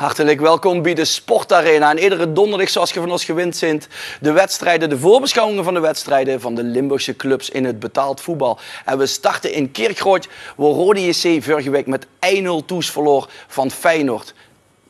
Hartelijk welkom bij de Sportarena. En iedere donderdag, zoals je van ons gewend bent, de voorbeschouwingen van de wedstrijden van de Limburgse clubs in het betaald voetbal. En we starten in Kerkroodt, waar Rode JC vorige week met 1-0 toes verloor van Feyenoord.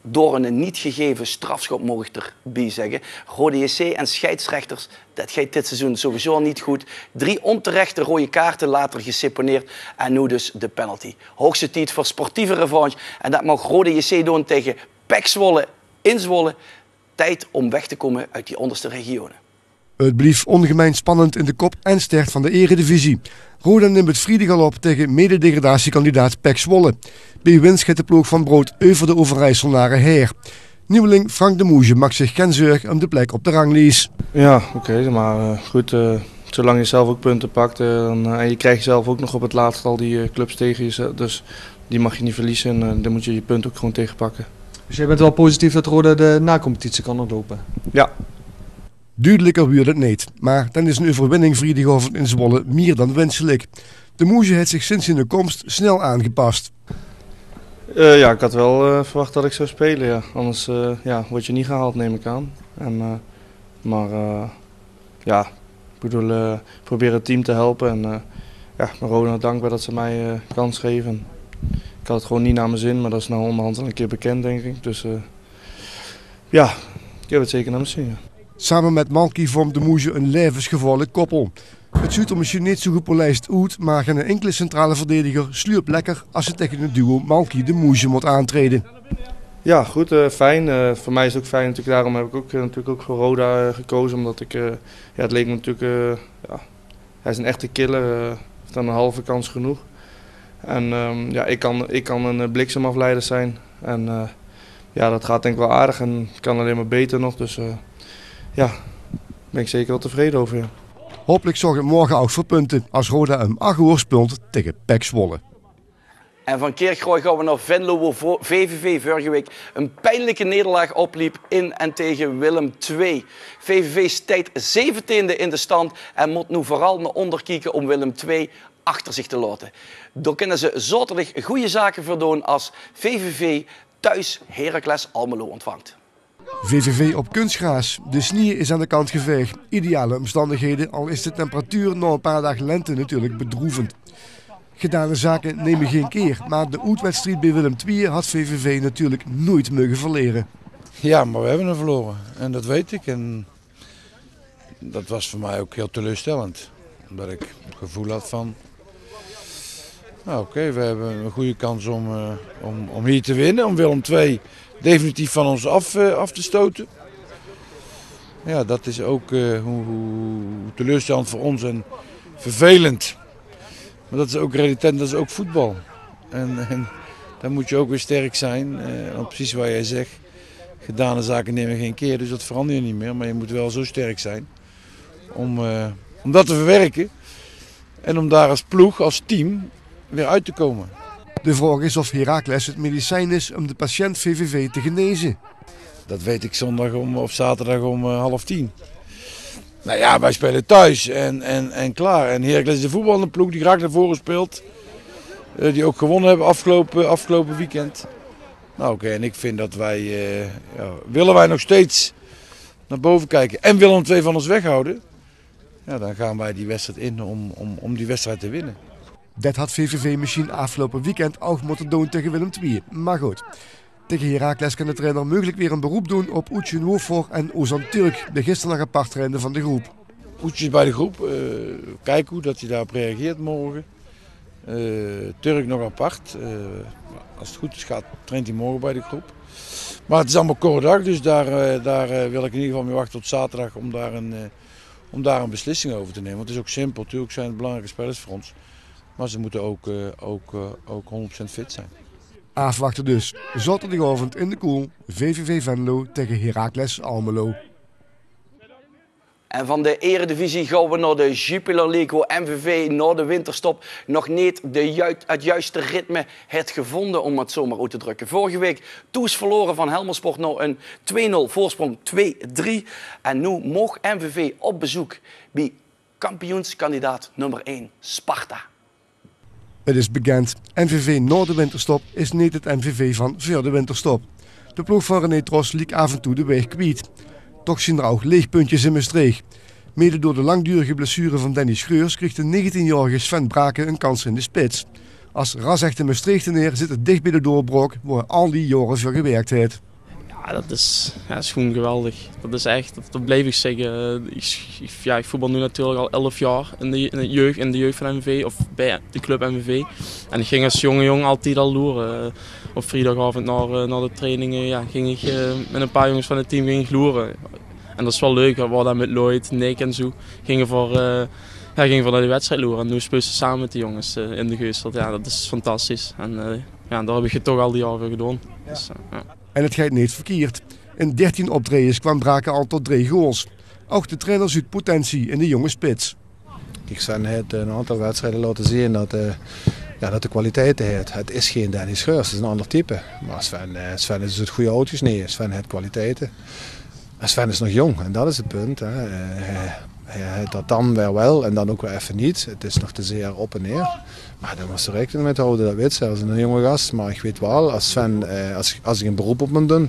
Door een niet gegeven strafschop, mag ik erbij zeggen. Rode JC en scheidsrechters, dat gaat dit seizoen sowieso niet goed. 3 onterechte rode kaarten later geseponeerd en nu dus de penalty. Hoogste tijd voor sportieve revanche en dat mag Rode JC doen tegen PEC Zwolle in Zwolle. Tijd om weg te komen uit die onderste regionen. Het bleef ongemeen spannend in de kop en stert van de Eredivisie. Roda neemt het vrijdag al op tegen mededegradatiekandidaat PEC Zwolle. Bij winst gaat de ploeg van Brood over de Overijssel naar Heer. Nieuweling Frank de Moesje maakt zich geen zorgen om de plek op de ranglijst. Ja, oké, maar goed, zolang je zelf ook punten pakt en je krijgt zelf ook nog op het laatst al die clubs tegen je, dus die mag je niet verliezen en dan moet je je punt ook gewoon tegenpakken. Dus jij bent wel positief dat Roda de na-competitie kan ontlopen? Ja. Duidelijker wordt het niet, maar dan is een overwinning vrijdagavond in Zwolle meer dan wenselijk. De Moesje heeft zich sinds zijn komst snel aangepast. Ja, ik had wel verwacht dat ik zou spelen, ja. Anders word je niet gehaald, neem ik aan. Ik bedoel, probeer het team te helpen en ik ben Roda dankbaar dat ze mij kans geven. Ik had het gewoon niet naar mijn zin, maar dat is nou onderhand al een keer bekend, denk ik. Dus ik heb het zeker naar mijn zin, ja. Samen met Malky vormt de Moesje een levensgevaarlijk koppel. Het ziet er misschien niet zo gepolijst uit, maar geen enkele centrale verdediger sluurt lekker als ze tegen het duo Malky de Moesje moet aantreden. Ja, goed, fijn. Voor mij is het ook fijn, natuurlijk, daarom heb ik natuurlijk ook voor Roda gekozen. Omdat ik, het leek me natuurlijk, hij is een echte killer, heeft dan een halve kans genoeg. En ik kan een bliksemafleider zijn. En dat gaat denk ik wel aardig en kan alleen maar beter nog. Dus daar ben ik zeker wel tevreden over. Ja. Hopelijk zorgt het morgen ook voor punten als Roda een 8 uur speelt tegen PEC Zwolle. En van Kerkroodt gaan we naar Venlo, waar VVV vorige week een pijnlijke nederlaag opliep in en tegen Willem II. VVV staat 17e in de stand en moet nu vooral naar onder kijken om Willem II achter zich te laten. Daar kunnen ze zaterdag goede zaken voor doen als VVV thuis Heracles Almelo ontvangt. VVV op kunstgras. De sneeuw is aan de kant geveegd. Ideale omstandigheden, al is de temperatuur na een paar dagen lente natuurlijk bedroevend. Gedane zaken nemen geen keer, maar de uitwedstrijd bij Willem II had VVV natuurlijk nooit mogen verleren. Ja, maar we hebben hem verloren en dat weet ik. En dat was voor mij ook heel teleurstellend. Omdat ik het gevoel had van, we hebben een goede kans om hier te winnen, om Willem II definitief van ons af te stoten. Ja, dat is ook hoe teleurstellend voor ons en vervelend. Maar dat is ook realiteit, dat is ook voetbal. En dan moet je ook weer sterk zijn. Precies wat jij zegt, gedane zaken nemen geen keer, dus dat verander je niet meer. Maar je moet wel zo sterk zijn om dat te verwerken. En om daar als ploeg, als team, weer uit te komen. De vraag is of Heracles het medicijn is om de patiënt VVV te genezen. Dat weet ik zondag of zaterdag om 9:30. Nou ja, wij spelen thuis en klaar. En Heracles is de voetballende ploeg die graag naar voren speelt. Die ook gewonnen hebben afgelopen weekend. Nou oké, en ik vind dat willen wij nog steeds naar boven kijken en Willem II van ons weghouden. Ja, dan gaan wij die wedstrijd in om die wedstrijd te winnen. Dat had VVV misschien afgelopen weekend ook moeten doen tegen Willem II. Maar goed, tegen Heracles kan de trainer mogelijk weer een beroep doen op Uçin Wofor en Ozan Turk, de gisteren nog apart trainer van de groep. Uçin is bij de groep, kijken hoe dat hij daarop reageert morgen. Turk nog apart. Als het goed is traint hij morgen bij de groep. Maar het is allemaal korte dag, dus daar wil ik in ieder geval mee wachten tot zaterdag om daar een beslissing over te nemen. Want het is ook simpel, natuurlijk zijn het belangrijke spelers voor ons. Maar ze moeten ook 100% fit zijn. Afwachten dus. Zaterdagavond in de Koel. VVV Venlo tegen Heracles Almelo. En van de Eredivisie gaan we naar de Jupiler League, waar MVV na de winterstop nog niet het juiste ritme heeft gevonden, om het zo maar uit te drukken. Vorige week toes verloren van Helmersport naar een 2-0 voorsprong 2-3. En nu mocht MVV op bezoek bij kampioenskandidaat nummer 1, Sparta. Het is bekend, MVV na de winterstop is niet het MVV van voor de winterstop. De ploeg van René Tros liep af en toe de weg kwijt. Toch zien er ook leegpuntjes in Maastricht. Mede door de langdurige blessure van Danny Schreurs kreeg de 19-jarige Sven Braken een kans in de spits. Als ras-echte Maastrichtenaar zit het dicht bij de doorbraak waar hij al die jaren voor gewerkt heeft. Ja, dat is gewoon geweldig. Dat is echt, dat blijf ik zeggen. Ik voetbal nu natuurlijk al 11 jaar in de jeugd van MVV of bij de club MVV. En ik ging als jonge altijd al loeren. Op vrijdagavond naar de trainingen ging ik met een paar jongens van het team loeren. En dat is wel leuk, we hadden met Lloyd, Nick en zo. Gingen voor naar de wedstrijd loeren. En nu spelen ze samen met de jongens in de Geusteld. Ja, dat is fantastisch. En daar heb ik het toch al die jaren voor gedaan. Ja. Dus, ja. En het gaat niet verkeerd. In 13 optredens kwam Braken al tot 3 goals. Ook de trainer ziet potentie in de jonge spits. Ik zou net een aantal wedstrijden laten zien dat de kwaliteit heeft. Het is geen Danny Schreurs, het is een ander type. Maar Sven is het goede oudjes, nee, Sven heeft kwaliteiten. En Sven is nog jong en dat is het punt. Hè. Hij dat dan weer wel en dan ook weer even niet. Het is nog te zeer op en neer. Maar daar moest er rekening mee houden, dat weet ze. Als een jonge gast. Maar ik weet wel, als Sven, als ik een beroep op hem doe,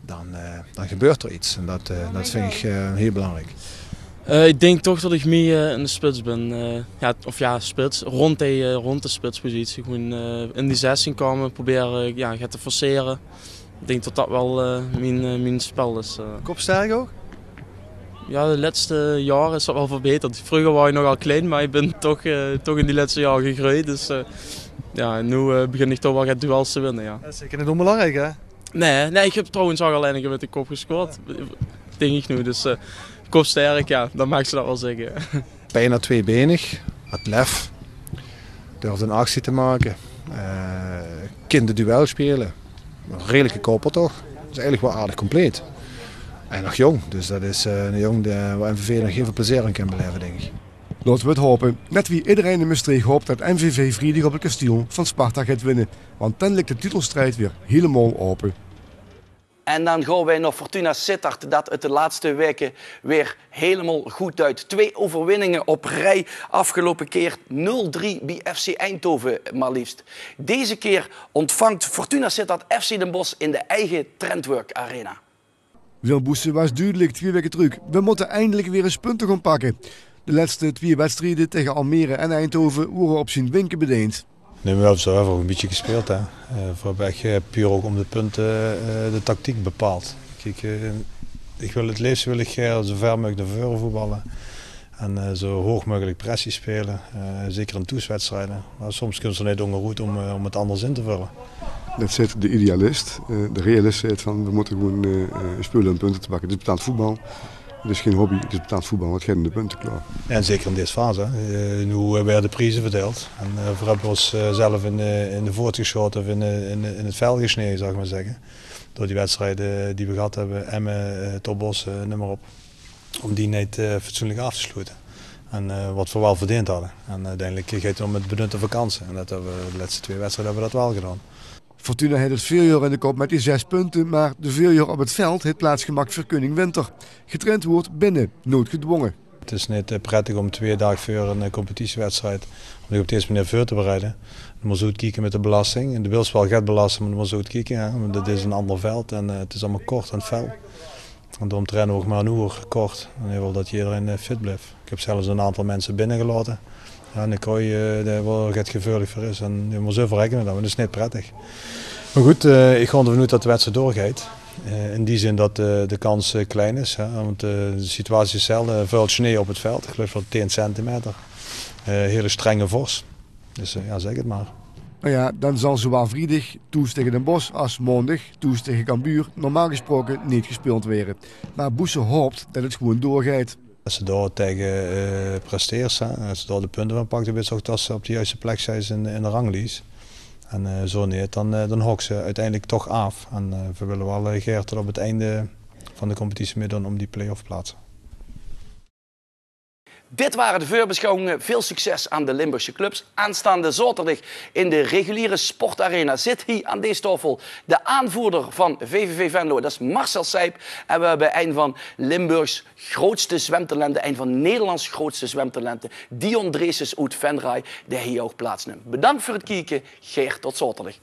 dan gebeurt er iets. En dat vind ik heel belangrijk. Ik denk toch dat ik meer in de spits ben. Spits. Rond de spitspositie. Gewoon in die 16 komen, proberen te forceren. Ik denk dat dat wel mijn spel is. Kopsterk ook? Ja, de laatste jaren is dat wel verbeterd. Vroeger was ik nogal klein, maar ik ben toch in die laatste jaren gegroeid. Dus nu begin ik toch wel het duels te winnen. Ja. Dat is zeker niet onbelangrijk, hè? Nee, ik heb trouwens ook alleen met de kop gescoord. Denk ik nu. Dus kopsterk, ja, dan mag ze dat wel zeggen. Bijna tweebenig, het lef, durft een actie te maken, kinderduel spelen. Een redelijke koppel toch. Dat is eigenlijk wel aardig compleet. En nog jong, dus dat is een jong waar MVV nog heel veel plezier aan kan beleven, denk ik. Laten we het hopen. Net wie iedereen in Maastricht hoopt dat MVV vrijdag op het kasteel van Sparta gaat winnen. Want dan ligt de titelstrijd weer helemaal open. En dan gaan wij naar Fortuna Sittard, dat het de laatste weken weer helemaal goed uit. 2 overwinningen op rij. Afgelopen keer 0-3 bij FC Eindhoven maar liefst. Deze keer ontvangt Fortuna Sittard FC Den Bosch in de eigen Trentwork Arena. Wil Boesse was duidelijk 2 weken terug. We moeten eindelijk weer eens punten gaan pakken. De laatste 2 wedstrijden tegen Almere en Eindhoven worden op zijn winken bedeend. Nee, we hebben zelf ook een beetje gespeeld. Hè. Puur ook om de punten de tactiek bepaald. Het liefst wil ik zo ver mogelijk naar voren voetballen. En zo hoog mogelijk pressie spelen. Zeker in toetswedstrijden. Maar soms kunnen ze niet ongeroet om het anders in te vullen. Dat zit de idealist. De realist zegt van we moeten gewoon spelen en punten te pakken. Het is betaald voetbal. Het is geen hobby, het is betaald voetbal. Het gaat in de punten klaar. En zeker in deze fase. Nu werden de prijzen verdeeld. En voor hebben we ons zelf in de voort geschoten of in het veld gesneden, zou ik maar zeggen. Door die wedstrijden die we gehad hebben, Emmen, Topos, noem maar op. Om die niet fatsoenlijk af te sluiten. En wat we wel verdiend hadden. En uiteindelijk gaat het om het benutten van kansen. En dat hebben we de laatste 2 wedstrijden hebben we dat wel gedaan. Fortuna heeft het veeljaar in de kop met die 6 punten, maar de veeljaar op het veld heeft plaatsgemaakt voor Koning Winter. Getraind wordt binnen, noodgedwongen. Het is niet prettig om 2 dagen voor een competitiewedstrijd om op deze manier voor te bereiden. Dan moet je goed kijken met de belasting. In de wilspel gaat belasten, maar dan moet je goed kijken. Hè? Want dit is een ander veld en het is allemaal kort en fel. En daarom trainen we ook maar een uur kort. En wil dat iedereen fit blijft. Ik heb zelfs een aantal mensen binnengelaten. Ja, de kooi waar het gevaarlijk voor is. En je moet zo verrekenen, dat is niet prettig. Maar goed, ik ga ervan uit dat de wedstrijd doorgaat. In die zin dat de kans klein is. Hè? Want de situatie is hetzelfde. Veel sneeuw op het veld, ik geloof wel 10 centimeter. Hele strenge vorst. Dus ja, zeg het maar. Nou ja, dan zal zowel vrijdag toes tegen Den Bosch als maandag toes tegen Cambuur normaal gesproken niet gespeeld worden. Maar Boesse hoopt dat het gewoon doorgaat. Als ze daar tegen presteert, als ze daar de punten van pakt, dan weet ze ook dat ze op de juiste plek zijn in de ranglijst. En zo niet, dan hokken ze uiteindelijk toch af. En we willen wel Geert tot op het einde van de competitie meedoen om die play-off plaatsen. Dit waren de voorbeschouwingen. Veel succes aan de Limburgse clubs. Aanstaande zaterdag in de reguliere sportarena zit hier aan deze tafel de aanvoerder van VVV Venlo. Dat is Marcel Sijp. En we hebben een van Limburgs grootste zwemtalenten, een van Nederlands grootste zwemtalenten, Dion Dreeses uit Venray, die hier ook plaatsneemt. Bedankt voor het kijken. Geert, tot zaterdag.